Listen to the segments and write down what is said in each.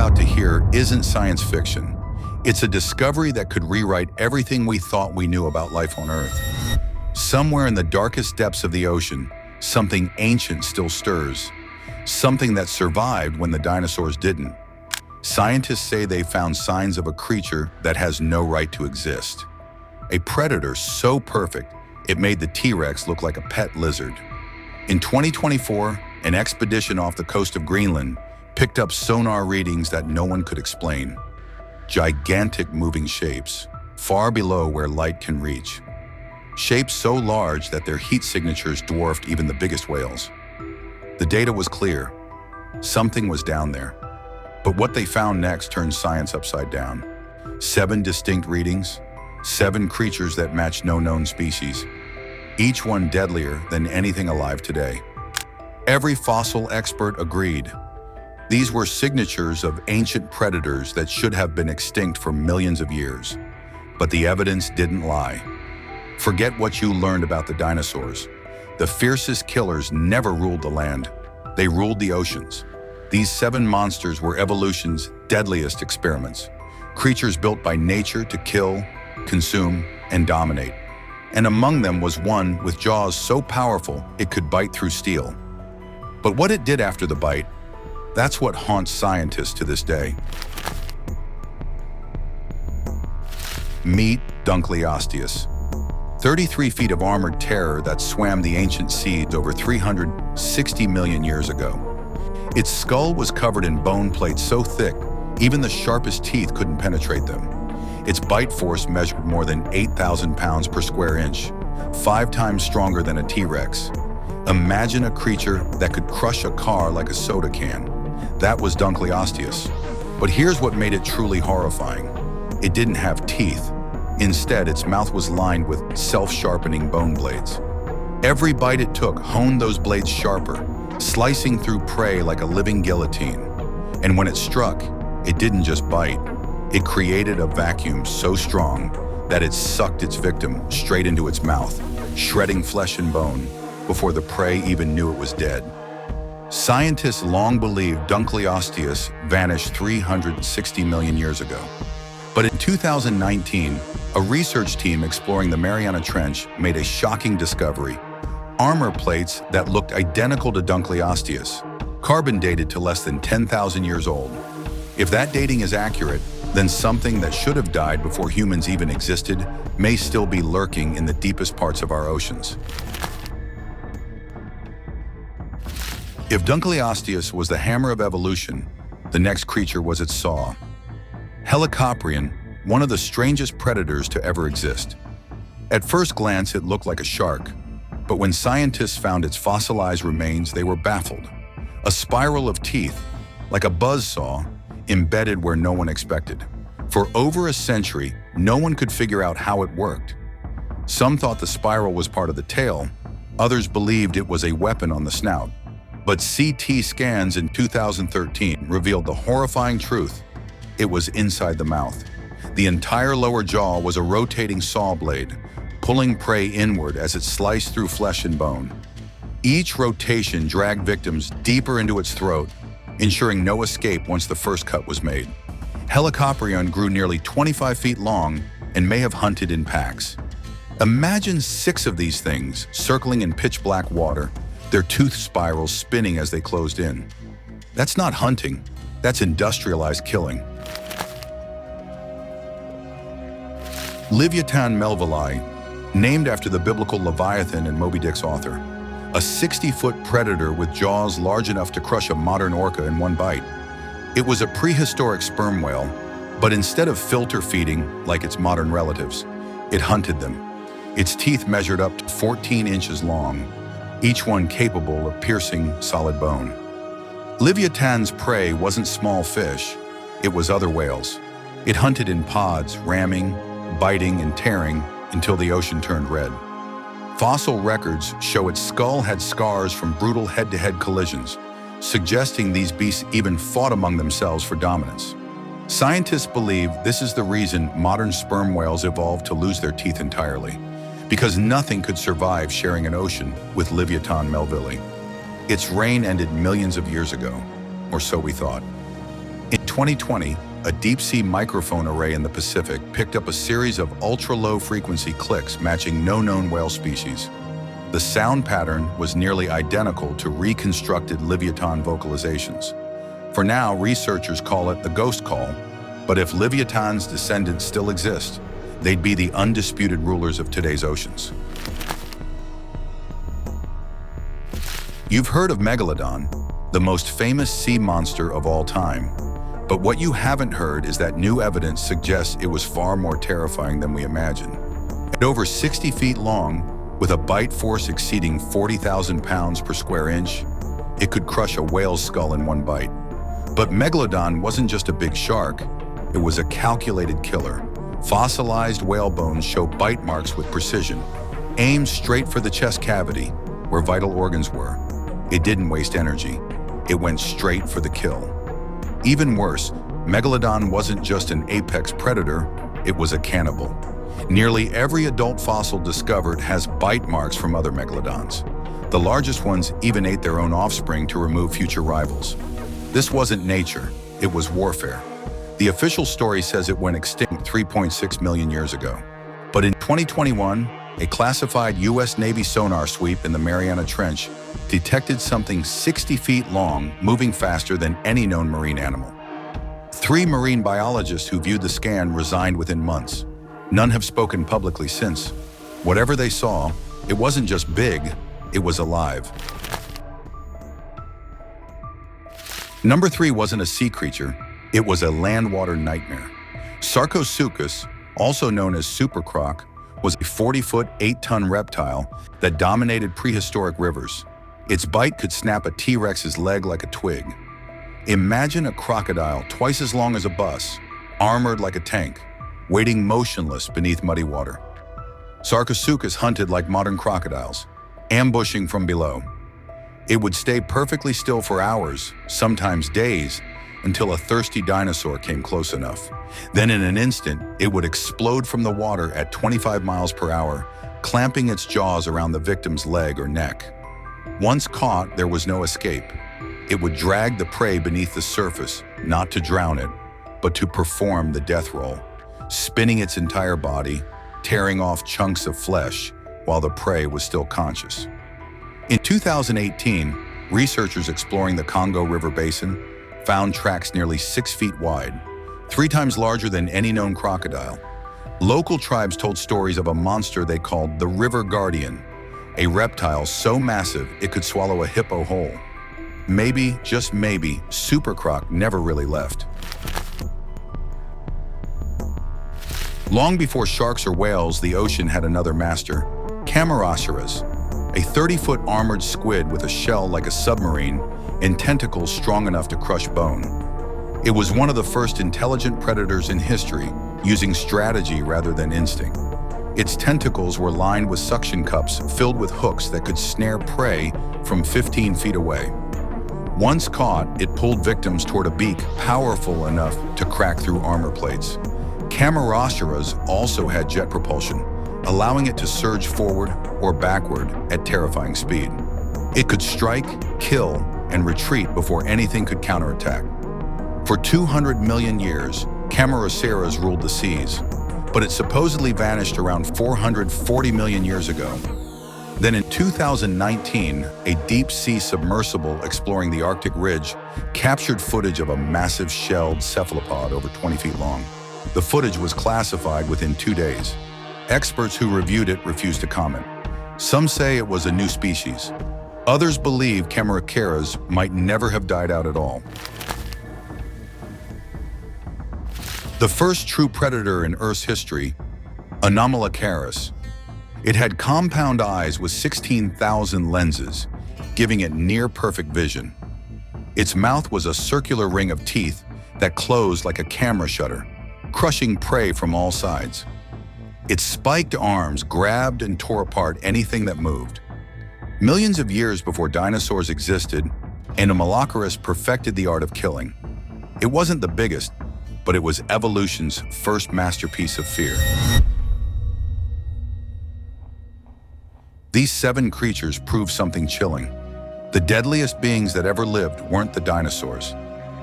about to hear isn't science fiction. It's a discovery that could rewrite everything we thought we knew about life on Earth. Somewhere in the darkest depths of the ocean, something ancient still stirs. Something that survived when the dinosaurs didn't. Scientists say they found signs of a creature that has no right to exist. A predator so perfect, it made the T-Rex look like a pet lizard. In 2024, an expedition off the coast of Greenland picked up sonar readings that no one could explain. Gigantic moving shapes, far below where light can reach. Shapes so large that their heat signatures dwarfed even the biggest whales. The data was clear. Something was down there. But what they found next turned science upside down. 7 distinct readings, 7 creatures that matched no known species, each one deadlier than anything alive today. Every fossil expert agreed. These were signatures of ancient predators that should have been extinct for millions of years. But the evidence didn't lie. Forget what you learned about the dinosaurs. The fiercest killers never ruled the land. They ruled the oceans. These 7 monsters were evolution's deadliest experiments. Creatures built by nature to kill, consume, and dominate. And among them was one with jaws so powerful it could bite through steel. But what it did after the bite, that's what haunts scientists to this day. Meet Dunkleosteus. 33 feet of armored terror that swam the ancient seas over 360 million years ago. Its skull was covered in bone plates so thick, even the sharpest teeth couldn't penetrate them. Its bite force measured more than 8,000 pounds per square inch, 5 times stronger than a T-Rex. Imagine a creature that could crush a car like a soda can. That was Dunkleosteus. But here's what made it truly horrifying. It didn't have teeth. Instead, its mouth was lined with self-sharpening bone blades. Every bite it took honed those blades sharper, slicing through prey like a living guillotine. And when it struck, it didn't just bite. It created a vacuum so strong that it sucked its victim straight into its mouth, shredding flesh and bone before the prey even knew it was dead. Scientists long believed Dunkleosteus vanished 360 million years ago. But in 2019, a research team exploring the Mariana Trench made a shocking discovery. Armor plates that looked identical to Dunkleosteus, carbon dated to less than 10,000 years old. If that dating is accurate, then something that should have died before humans even existed may still be lurking in the deepest parts of our oceans. If Dunkleosteus was the hammer of evolution, the next creature was its saw. Helicoprion, one of the strangest predators to ever exist. At first glance, it looked like a shark, but when scientists found its fossilized remains, they were baffled. A spiral of teeth, like a buzzsaw, embedded where no one expected. For over a century, no one could figure out how it worked. Some thought the spiral was part of the tail, others believed it was a weapon on the snout. But CT scans in 2013 revealed the horrifying truth. It was inside the mouth. The entire lower jaw was a rotating saw blade, pulling prey inward as it sliced through flesh and bone. Each rotation dragged victims deeper into its throat, ensuring no escape once the first cut was made. Helicoprion grew nearly 25 feet long and may have hunted in packs. Imagine 6 of these things circling in pitch-black water, their tooth spirals spinning as they closed in. That's not hunting, that's industrialized killing. Livyatan Melvillei, named after the biblical Leviathan and Moby Dick's author. A 60-foot predator with jaws large enough to crush a modern orca in one bite. It was a prehistoric sperm whale, but instead of filter feeding like its modern relatives, it hunted them. Its teeth measured up to 14 inches long, each one capable of piercing solid bone. Livyatan's prey wasn't small fish, it was other whales. It hunted in pods, ramming, biting, and tearing until the ocean turned red. Fossil records show its skull had scars from brutal head-to-head collisions, suggesting these beasts even fought among themselves for dominance. Scientists believe this is the reason modern sperm whales evolved to lose their teeth entirely, because nothing could survive sharing an ocean with Livyatan Melvillei. Its reign ended millions of years ago, or so we thought. In 2020, a deep-sea microphone array in the Pacific picked up a series of ultra-low frequency clicks matching no known whale species. The sound pattern was nearly identical to reconstructed Livyatan vocalizations. For now, researchers call it the ghost call, but if Livyatan's descendants still exist, they'd be the undisputed rulers of today's oceans. You've heard of Megalodon, the most famous sea monster of all time. But what you haven't heard is that new evidence suggests it was far more terrifying than we imagine. At over 60 feet long, with a bite force exceeding 40,000 pounds per square inch, it could crush a whale's skull in one bite. But Megalodon wasn't just a big shark, it was a calculated killer. Fossilized whale bones show bite marks with precision, aimed straight for the chest cavity, where vital organs were. It didn't waste energy, it went straight for the kill. Even worse, Megalodon wasn't just an apex predator, it was a cannibal. Nearly every adult fossil discovered has bite marks from other megalodons. The largest ones even ate their own offspring to remove future rivals. This wasn't nature, it was warfare. The official story says it went extinct 3.6 million years ago. But in 2021, a classified U.S. Navy sonar sweep in the Mariana Trench detected something 60 feet long moving faster than any known marine animal. 3 marine biologists who viewed the scan resigned within months. None have spoken publicly since. Whatever they saw, it wasn't just big, it was alive. Number 3 wasn't a sea creature, it was a land-water nightmare. Sarcosuchus, also known as Super Croc, was a 40-foot, 8-ton reptile that dominated prehistoric rivers. Its bite could snap a T-Rex's leg like a twig. Imagine a crocodile twice as long as a bus, armored like a tank, waiting motionless beneath muddy water. Sarcosuchus hunted like modern crocodiles, ambushing from below. It would stay perfectly still for hours, sometimes days, until a thirsty dinosaur came close enough. Then in an instant, it would explode from the water at 25 miles per hour, clamping its jaws around the victim's leg or neck. Once caught, there was no escape. It would drag the prey beneath the surface, not to drown it, but to perform the death roll, spinning its entire body, tearing off chunks of flesh while the prey was still conscious. In 2018, researchers exploring the Congo River Basin found tracks nearly 6 feet wide, 3 times larger than any known crocodile. Local tribes told stories of a monster they called the River Guardian, a reptile so massive it could swallow a hippo whole. Maybe, just maybe, Super Croc never really left. Long before sharks or whales, the ocean had another master, Cameroceras, a 30-foot armored squid with a shell like a submarine and tentacles strong enough to crush bone. It was one of the first intelligent predators in history, using strategy rather than instinct. Its tentacles were lined with suction cups filled with hooks that could snare prey from 15 feet away. Once caught, it pulled victims toward a beak powerful enough to crack through armor plates. Cameroceras also had jet propulsion, allowing it to surge forward or backward at terrifying speed. It could strike, kill, and retreat before anything could counterattack. For 200 million years, Cameroceras ruled the seas, but it supposedly vanished around 440 million years ago. Then in 2019, a deep-sea submersible exploring the Arctic Ridge captured footage of a massive shelled cephalopod over 20 feet long. The footage was classified within 2 days. Experts who reviewed it refused to comment. Some say it was a new species. Others believe Cameroceras might never have died out at all. The first true predator in Earth's history, Anomalocaris. It had compound eyes with 16,000 lenses, giving it near-perfect vision. Its mouth was a circular ring of teeth that closed like a camera shutter, crushing prey from all sides. Its spiked arms grabbed and tore apart anything that moved. Millions of years before dinosaurs existed, Anomalocaris perfected the art of killing. It wasn't the biggest, but it was evolution's first masterpiece of fear. These 7 creatures prove something chilling. The deadliest beings that ever lived weren't the dinosaurs.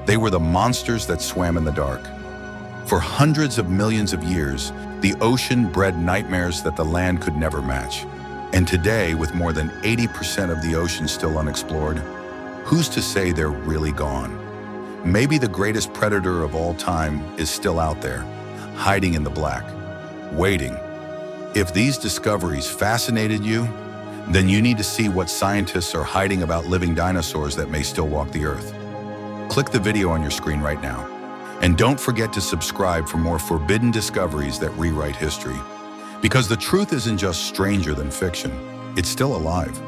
They were the monsters that swam in the dark. For hundreds of millions of years, the ocean bred nightmares that the land could never match. And today, with more than 80% of the ocean still unexplored, who's to say they're really gone? Maybe the greatest predator of all time is still out there, hiding in the black, waiting. If these discoveries fascinated you, then you need to see what scientists are hiding about living dinosaurs that may still walk the earth. Click the video on your screen right now. And don't forget to subscribe for more forbidden discoveries that rewrite history. Because the truth isn't just stranger than fiction, it's still alive.